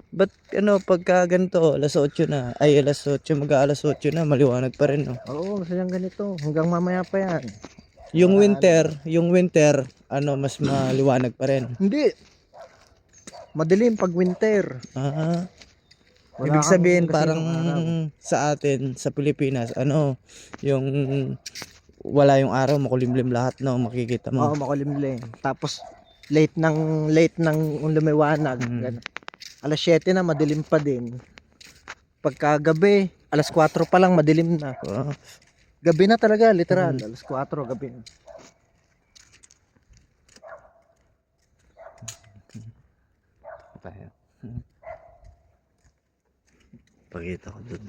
Ba't ano, pagka ganito, alas 8 na, ay alas 8, mag-aalas 8 na, maliwanag pa rin, no? Oo, masyadong ganito. Hanggang mamaya pa yan. Yung winter, ano, mas maliwanag pa rin. Hindi. Madilim pag winter. Ah, Wala ibig kang sabihin parang gasinong araw. sa atin, sa Pilipinas, ano, yung wala yung araw, makulimlim lahat, no, makikita mo. Oo, makulimlim. Tapos late ng lumiwanag. Ganun. Alas 7 na madilim pa din. Pagkagabi, alas 4 pa lang madilim na. Ah, Gabi na talaga, literal. Alas 4, gabi na. pakita ko dun.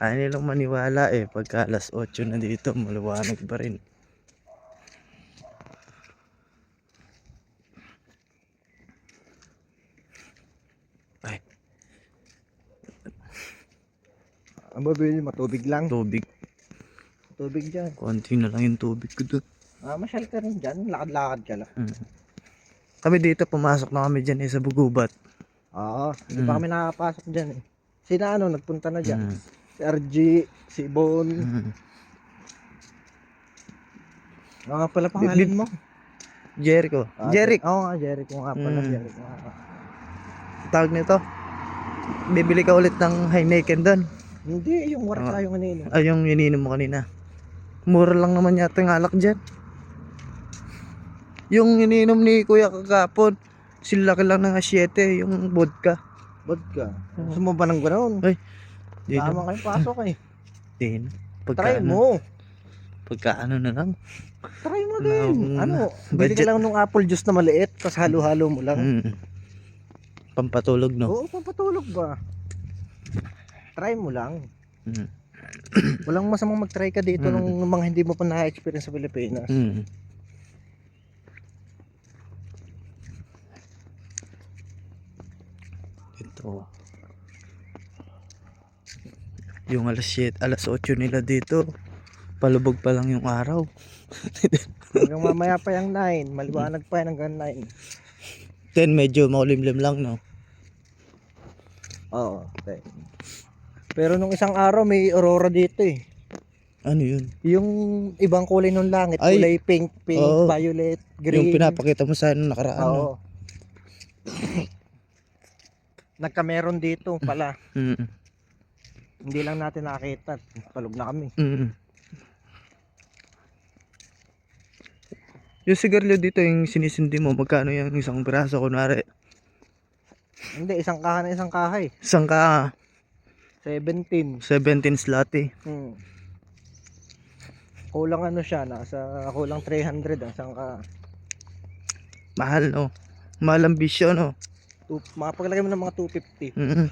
Ayaw nilang maniwala eh, pagka alas 8 na dito, maliwanag pa rin. Ay, Ang babili, matubig lang. tubig. Tubig dyan. Konti na lang yung tubig ko dun. Masyal ka rin dyan. Lakad-lakad ka lang. Kami dito, pumasok na kami dyan eh, sa Bugubat. Oo, hindi pa kami nakapasok dyan eh. Sina nagpunta na dyan. Mm. Si RG, si Bon. Nga pala pangalan mo? Jericho. Jeric, Oo nga, Jericho nga pala. Jericho nga. tawag nito. Bibili ka ulit ng Heineken doon. Hindi, yung warka yung ano. Ay, yung ininom mo kanina. Mura lang naman yata yung alak dyan. Yung ininom ni Kuya kagapon, silaki lang ng 7, yung vodka. Vodka. Gusto mo ba ng gano'n? Ay, di na. Tama kayo pasok eh. Di na. Try mo. Pagka ano na lang. Try mo din. Bili budget. ka lang ng apple juice na maliit, tapos halo-halo mo lang. Pampatulog, no? Oo, papatulog ba? Try mo lang. Mm. Walang masamang mag-try ka dito ng mga hindi mo pa na-experience sa Pilipinas. Ito. Yung alas 7, alas 8 nila dito, palubog pa lang yung araw. Hanggang mamaya pa yung 9, maliwanag pa yan hanggang 9. Then medyo makulimlim lang, no? Oo, okay. Pero nung isang araw may aurora dito eh. Ano yun? Yung ibang kulay ng langit, Ay, kulay pink, oo. violet, green. Yung pinapakita mo sa nung nakaraan, no? Oo. Nagkameron dito pala. Hindi lang natin nakita. Palog na kami. Yung sigarilyo dito, yung sinisindi mo, magkano yung isang piraso, kunwari? Hindi, isang kahay. Isang ka, 17. 17 slotty. Kulang ano siya, kulang 300 ang isang ka. Mahal, no? Mahal ang bisyo, no? Makapaglagay mo ng mga 250.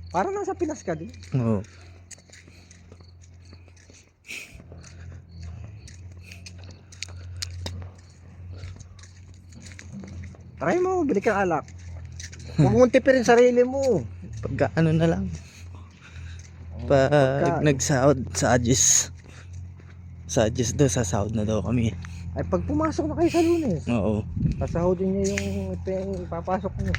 Parang nasa Pinas ka din. Oo. Try mo, bili ka alak. Huwag mong tipirin sarili mo. Pagka ano na lang. Pag nagsahod sa Agis. Sa Agis daw, sasahod na daw kami. Ay pag pumasok na kayo sa Lunes, Oo. pasahodin niyo yung ipapasok niyo.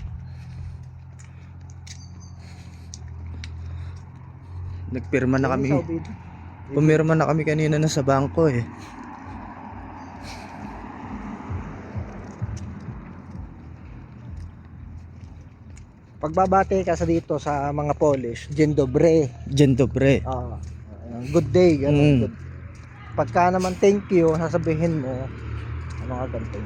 Nagpirma na kami. Pumirma na kami kanina na sa bangko eh. Pagbabate ka sa dito sa mga Polish, Dzień dobry. Dzień dobry. Good day, ganun. Good. Pagka naman thank you, sasabihin mo, ano nga ganito?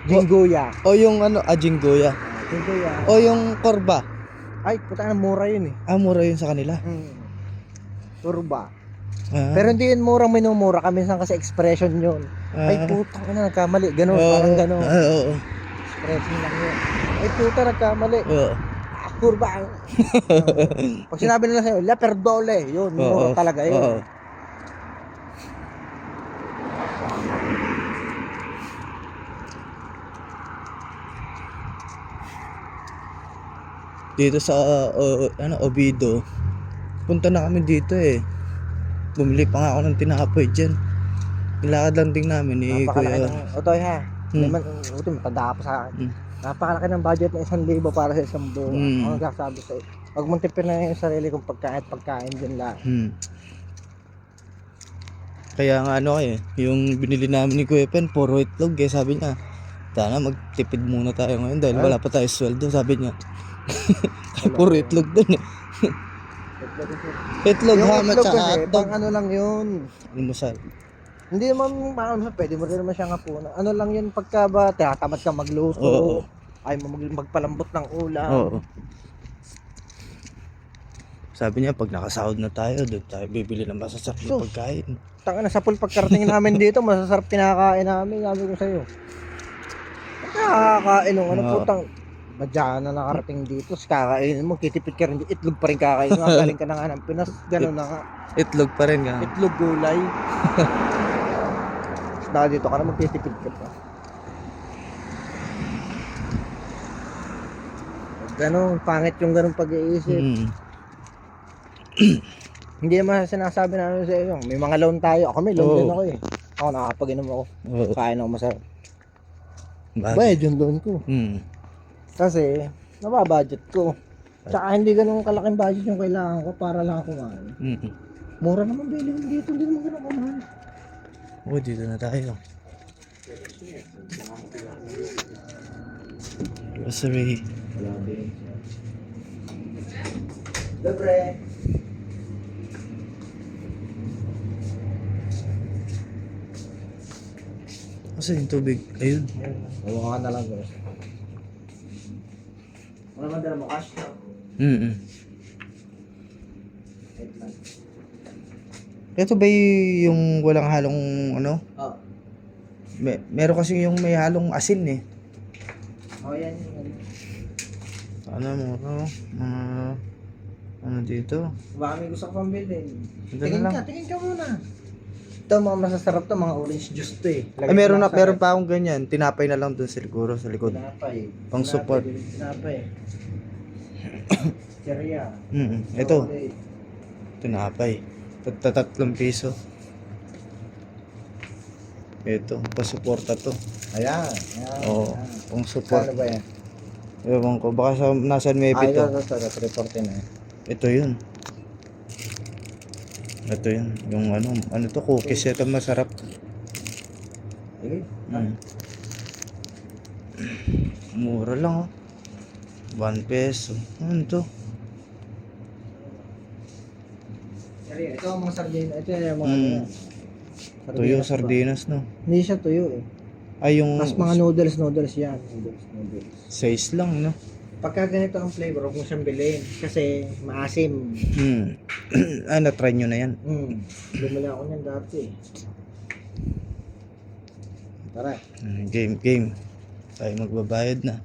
Dziękuję. O yung ano, Jinggoya. Dziękuję. O yung korba. Ay, puta na mura yun eh. Mura yun sa kanila. Turba. Pero hindi yun murang minumura kami minsan kasi expression yun. Ay putang ina, nagkamali. Ganun, parang ganun. Oo. Expression lang yun. Ay puta, nagkamali. Oo. Kurba. Pag sinabi nila sa'yo, la perdole, yun, mura talaga yun. Dito sa Obido, punta na kami dito eh. Bumili pa nga ako ng tinapoy dyan. Nilakad lang din namin eh. Napakalaki ng Otoy ha. Naman, matanda ka pa sa akin. Napakalaki ng budget na 1,000 para sa isang buwan. Ako nagsasabi sa'yo. Huwag mong tipin na yung sarili kong pagkain din lang. Kaya nga ano yung binili namin ni Kuya Pen, puro itlog sabi niya. Sana magtipid muna tayo ngayon dahil wala pa tayo sweldo, sabi niya. Puro itlog dun Itlog, Yung ham at itlog saka kasi, hotdog. pang ano lang yun. Almusal. Hindi naman paano, pwede mo rin naman siyang hapunan. Ano lang yun pagka ba, tinatamad ka magluto. Oo. Ay mo magpalambot ng ulam. Oo. Sabi niya, pag nakasahod na tayo, doon tayo bibili ng masasarap na pagkain. Tanga na sa pool pagkarating namin dito, masasarap kinakain namin, sabi ko sa'yo. Nakakain ng ano Oo. putang. Madya na nakarating dito, kakainin mo, kitipid ka rin, itlog pa rin kakain mo, galing ka na nga ng Pinas, gano'n na nga. Itlog pa rin ka. Itlog gulay. Dahil dito ka na, magtitipid ka pa. Gano'n, pangit yung gano'ng pag-iisip. Hindi naman sinasabi namin sa iyo, may mga loan tayo. Ako may loan din ako eh. Ako nakakapag-inom ako. Oo. Kain ako masarap. Bagay. Bayad yung loan ko. Kasi, nababudget ko. Tsaka hindi ganun kalaking budget yung kailangan ko para lang kumain. Mura naman bilhin dito, hindi naman ganun kamahal. Oo, dito na tayo. Grocery. Libre. Kasi yung tubig, ayun. Nawakan na lang guys. Ano naman dala mo cash? Ito ba yung walang halong ano? Oo. Meron kasi yung may halong asin eh. Oh, yan. Ano mo, ano dito? Baka may gusto ko pang bilhin. Ito na lang. Tingin ka muna. Ito mga masasarap to, mga orange juice to eh. Ay, meron pa akong ganyan. Tinapay na lang dun siguro sa likod. Tinapay. Pang support. Tinapay. Cheria. Ito, tinapay. Tatlong piso. Ito, pasuporta to. Ayan. Oo, pang support. Kano ba yan? Ewan ko, baka nasan may Ay, pito. ito, 340 na. Ito yun. Ito yun. Yung ano to, cookies. Ito masarap. Sige. Mura lang 1 peso. Ano to? Cheria. Ito ang mga sardina. Ito yung mga Tuyo, sardinas no. Hindi siya tuyo eh. Ay, yung Mas mga noodles yan. Noodles. size lang no. Pagka ganito ang flavor, huwag mo siyang bilhin. Kasi maasim. Na-try nyo na yan. Bumili ako niyan dati. Tara. Game. Tayo magbabayad na.